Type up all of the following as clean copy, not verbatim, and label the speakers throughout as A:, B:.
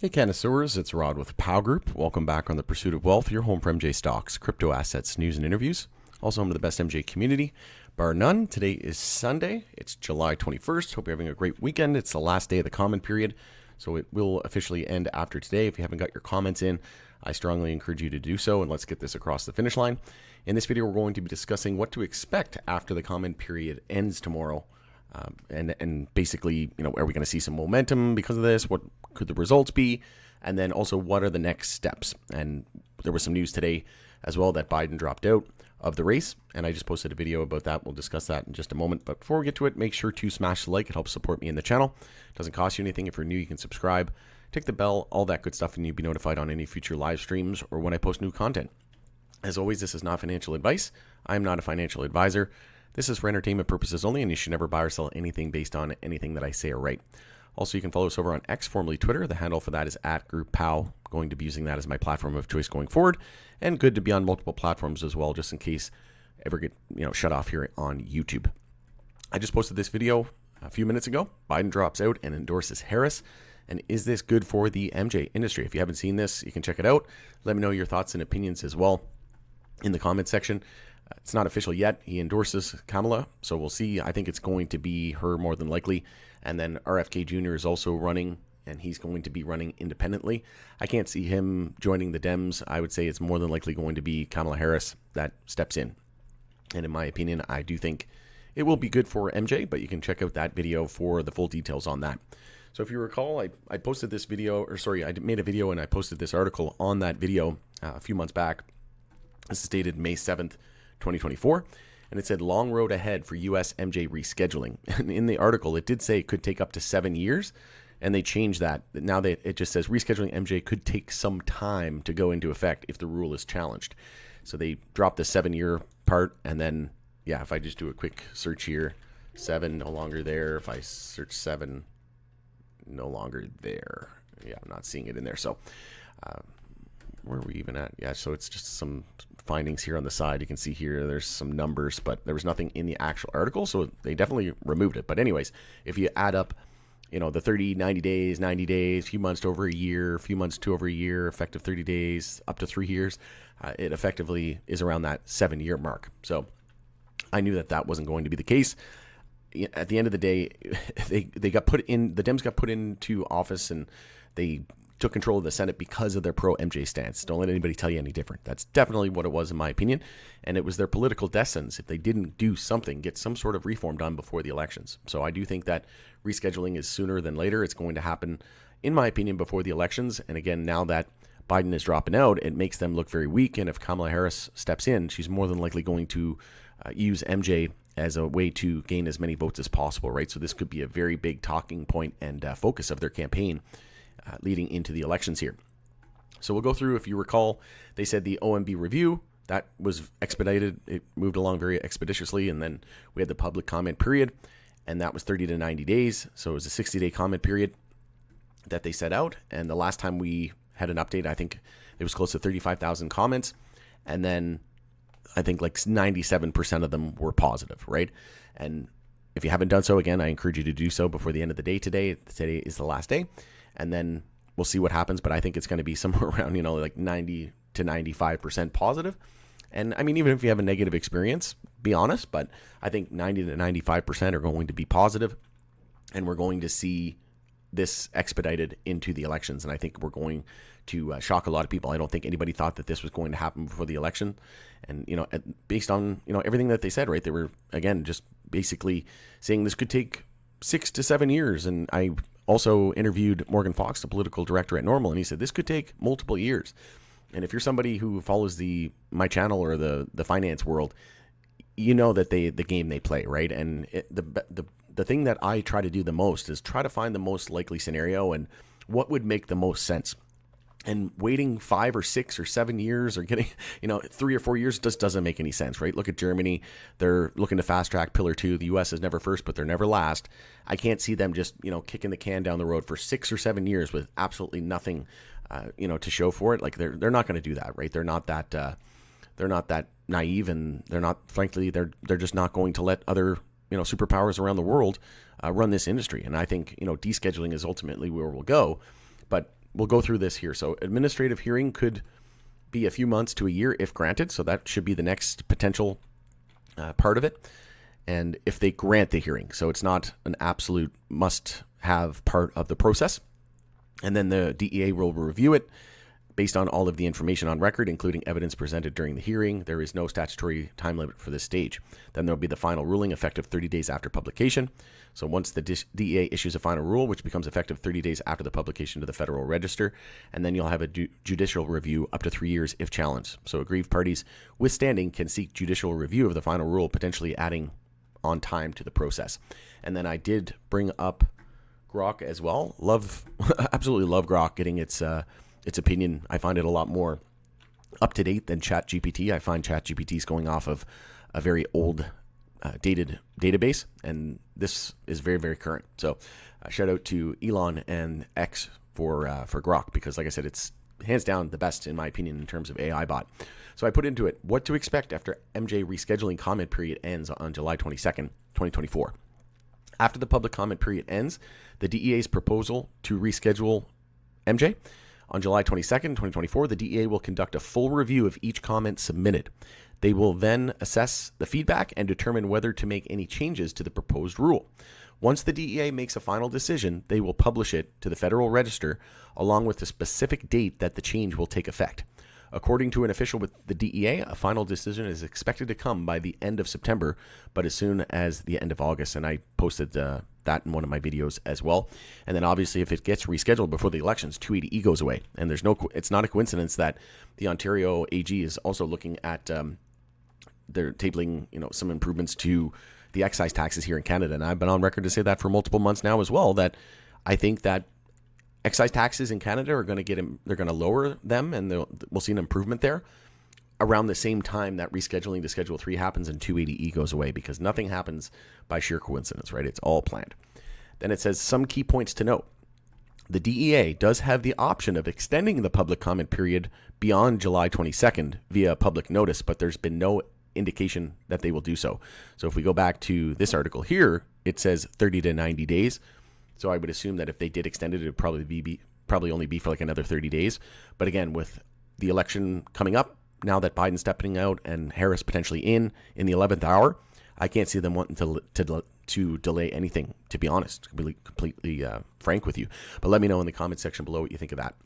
A: Hey connoisseurs, it's Rod with POW Group. Welcome back on The Pursuit of Wealth, your home for MJ stocks, crypto assets, news, and interviews. Also home to the best MJ community, bar none. Today is Sunday. It's July 21st. Hope you're having a great weekend. It's the last day of the comment period, so it will officially end after today. If you haven't got your comments in, I strongly encourage you to do so, and let's get this across the finish line. In this video, we're going to be discussing what to expect after the comment period ends tomorrow. And basically, are we going to see some momentum because of this? What could the results be? And then also, what are the next steps? And there was some news today as well that Biden dropped out of the race. And I just posted a video about that. We'll discuss that in just a moment. But before we get to it, make sure to smash the like. It helps support me in the channel. It doesn't cost you anything. If you're new, you can subscribe, tick the bell, all that good stuff, and you'll be notified on any future live streams or when I post new content. As always, this is not financial advice. I'm not a financial advisor. This is for entertainment purposes only, and you should never buy or sell anything based on anything that I say or write. Also, you can follow us over on X, formerly Twitter. The handle for that is @GroupPow. Going to be using that as my platform of choice going forward, and good to be on multiple platforms as well, just in case I ever get shut off here on YouTube. I just posted this video a few minutes ago. Biden drops out and endorses Harris. And is this good for the MJ industry? If you haven't seen this, you can check it out. Let me know your thoughts and opinions as well in the comment section. It's not official yet. He endorses Kamala, so we'll see. I think it's going to be her more than likely. And then RFK Jr. is also running, and he's going to be running independently. I can't see him joining the Dems. I would say it's more than likely going to be Kamala Harris that steps in. And in my opinion, I do think it will be good for MJ, but you can check out that video for the full details on that. So if you recall, I posted this video, I made a video and I posted this article on that video a few months back. This is dated May 7th, 2024, and it said long road ahead for U.S. MJ rescheduling. And in the article, it did say it could take up to 7 years, and they changed that. Now it just says rescheduling MJ could take some time to go into effect if the rule is challenged. So they dropped the 7-year part, and then, yeah, if I just do a quick search here, 7 no longer there. If I search 7, no longer there. Yeah, I'm not seeing it in there. So where are we even at? Yeah, so it's just some findings here on the side. You can see here there's some numbers, but there was nothing in the actual article, so they definitely removed it. But anyways, if you add up, the 30, 90 days, 90 days, few months to over a year, few months to over a year, effective 30 days, up to 3 years, it effectively is around that 7-year mark. So I knew that wasn't going to be the case. At the end of the day, they got put in, the Dems got put into office, and they took control of the Senate because of their pro-MJ stance. Don't let anybody tell you any different. That's definitely what it was, in my opinion. And it was their political death sentence if they didn't do something, get some sort of reform done before the elections. So I do think that rescheduling is sooner than later. It's going to happen, in my opinion, before the elections. And again, now that Biden is dropping out, it makes them look very weak. And if Kamala Harris steps in, she's more than likely going to use MJ as a way to gain as many votes as possible, right? So this could be a very big talking point and focus of their campaign leading into the elections here. So we'll go through, if you recall, they said the OMB review, that was expedited. It moved along very expeditiously, and then we had the public comment period, and that was 30 to 90 days. So it was a 60-day comment period that they set out, and the last time we had an update, I think it was close to 35,000 comments, and then I think like 97% of them were positive, right? And if you haven't done so, again, I encourage you to do so before the end of the day today. Today is the last day. And then we'll see what happens. But I think it's going to be somewhere around, like 90 to 95% positive. And I mean, even if you have a negative experience, be honest. But I think 90 to 95% are going to be positive. And we're going to see this expedited into the elections. And I think we're going to shock a lot of people. I don't think anybody thought that this was going to happen before the election. And, based on, everything that they said, right? They were, again, just basically saying this could take 6 to 7 years. And I also interviewed Morgan Fox, the political director at Normal, and he said this could take multiple years. And if you're somebody who follows my channel or the finance world, you know that the game they play, right? And the thing that I try to do the most is try to find the most likely scenario and what would make the most sense. And waiting 5 or 6 or 7 years or getting, 3 or 4 years just doesn't make any sense, right? Look at Germany. They're looking to fast track Pillar 2. The U.S. is never first, but they're never last. I can't see them just, kicking the can down the road for 6 or 7 years with absolutely nothing, to show for it. Like they're not going to do that, right? They're not that naive, and frankly, they're just not going to let other, superpowers around the world run this industry. And I think, descheduling is ultimately where we'll go. But we'll go through this here. So administrative hearing could be a few months to a year if granted. So that should be the next potential part of it. And if they grant the hearing, so it's not an absolute must-have part of the process. And then the DEA will review it based on all of the information on record, including evidence presented during the hearing. There is no statutory time limit for this stage. Then there'll be the final ruling effective 30 days after publication. So once the DEA issues a final rule, which becomes effective 30 days after the publication to the Federal Register, and then you'll have a judicial review up to 3 years if challenged. So aggrieved parties with standing can seek judicial review of the final rule, potentially adding on time to the process. And then I did bring up Grok as well. Absolutely love Grok getting its opinion. I find it a lot more up to date than ChatGPT. I find ChatGPT is going off of a very old, dated database, and this is very, very current. So shout out to Elon and X for Grok, because like I said, it's hands down the best in my opinion in terms of AI bot. So I put into it what to expect after MJ rescheduling comment period ends on July 22nd, 2024. After the public comment period ends, the DEA's proposal to reschedule MJ on July 22nd, 2024, the DEA will conduct a full review of each comment submitted. They will then assess the feedback and determine whether to make any changes to the proposed rule. Once the DEA makes a final decision, they will publish it to the Federal Register along with the specific date that the change will take effect. According to an official with the DEA, a final decision is expected to come by the end of September, but as soon as the end of August. And I posted that in one of my videos as well. And then obviously if it gets rescheduled before the elections, 280E goes away. And it's not a coincidence that the Ontario AG is also looking at they're tabling some improvements to the excise taxes here in Canada. And I've been on record to say that for multiple months now as well, that I think that excise taxes in Canada are going to they're going to lower them, and we'll see an improvement there around the same time that rescheduling to Schedule 3 happens and 280E goes away, because nothing happens by sheer coincidence, right? It's all planned. Then it says some key points to note. The DEA does have the option of extending the public comment period beyond July 22nd via public notice, but there's been no indication that they will do so. So if we go back to this article here, it says 30 to 90 days. So I would assume that if they did extend it, it would probably only be for like another 30 days. But again, with the election coming up, now that Biden's stepping out and Harris potentially in the 11th hour, I can't see them wanting to delay anything, to be honest, completely frank with you. But let me know in the comment section below what you think of that.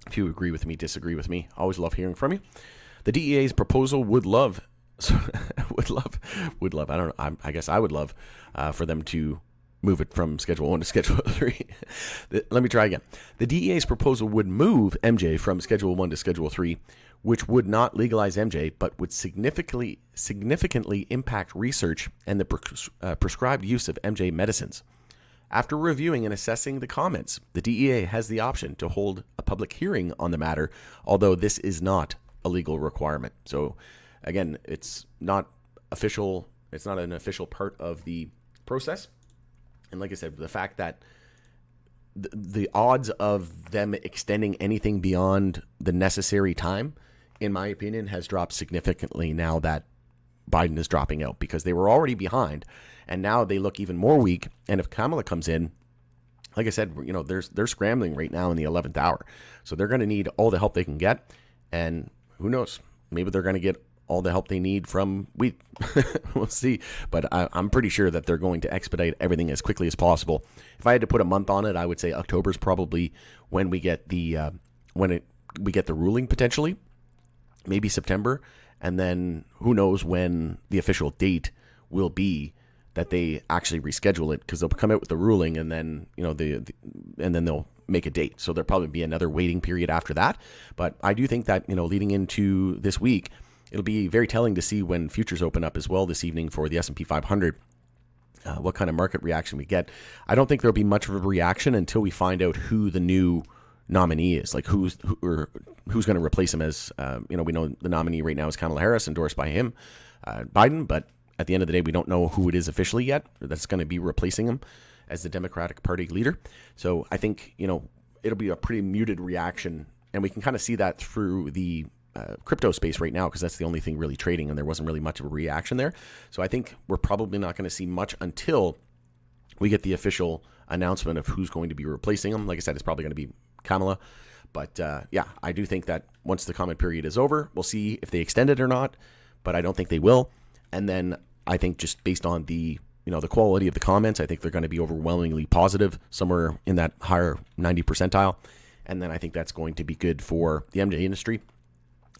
A: If you agree with me, disagree with me, always love hearing from you. The DEA's proposal would love. I guess I would love for them to move it from Schedule 1 to Schedule 3. Let me try again. The DEA's proposal would move MJ from Schedule 1 to Schedule 3, which would not legalize MJ, but would significantly impact research and the prescribed use of MJ medicines. After reviewing and assessing the comments, the DEA has the option to hold a public hearing on the matter, although this is not a legal requirement. So again, it's not official. It's not an official part of the process. And like I said, the fact that the odds of them extending anything beyond the necessary time, in my opinion, has dropped significantly now that Biden is dropping out, because they were already behind and now they look even more weak. And if Kamala comes in, like I said, they're scrambling right now in the 11th hour. So they're going to need all the help they can get. And who knows, maybe they're going to get all the help they need from wheat. We'll see. But I'm pretty sure that they're going to expedite everything as quickly as possible. If I had to put a month on it, I would say October is probably when we get the we get the ruling, potentially. Maybe September. And then who knows when the official date will be that they actually reschedule it, because they'll come out with the ruling and then and then they'll make a date. So there'll probably be another waiting period after that. But I do think that leading into this week, it'll be very telling to see when futures open up as well this evening for the S&P 500, what kind of market reaction we get. I don't think there'll be much of a reaction until we find out who the new nominee is, like who's going to replace him as, we know the nominee right now is Kamala Harris, endorsed by him, Biden, but at the end of the day, we don't know who it is officially yet that's going to be replacing him as the Democratic Party leader. So I think, it'll be a pretty muted reaction, and we can kind of see that through the crypto space right now, because that's the only thing really trading, and there wasn't really much of a reaction there. So I think we're probably not going to see much until we get the official announcement of who's going to be replacing him. Like I said, it's probably going to be Kamala. But yeah, I do think that once the comment period is over, we'll see if they extend it or not, but I don't think they will. And then I think just based on the the quality of the comments, I think they're going to be overwhelmingly positive, somewhere in that higher 90 percentile. And then I think that's going to be good for the MJ industry.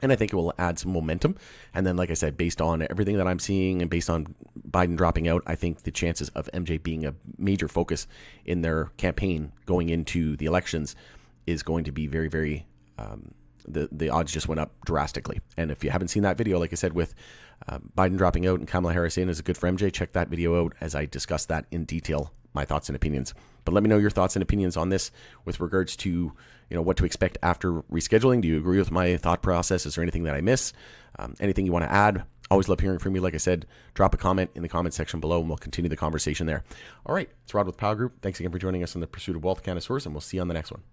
A: And I think it will add some momentum. And then, like I said, based on everything that I'm seeing and based on Biden dropping out, I think the chances of MJ being a major focus in their campaign going into the elections is going to be very, very, the odds just went up drastically. And if you haven't seen that video, like I said, with Biden dropping out and Kamala Harris in as a good for MJ, check that video out as I discuss that in detail, my thoughts and opinions. But let me know your thoughts and opinions on this with regards to what to expect after rescheduling. Do you agree with my thought process? Is there anything that I miss? Anything you want to add? Always love hearing from you. Like I said, drop a comment in the comment section below and we'll continue the conversation there. All right, it's Rod with Power Group. Thanks again for joining us on the Pursuit of Wealth Connoisseurs, and we'll see you on the next one.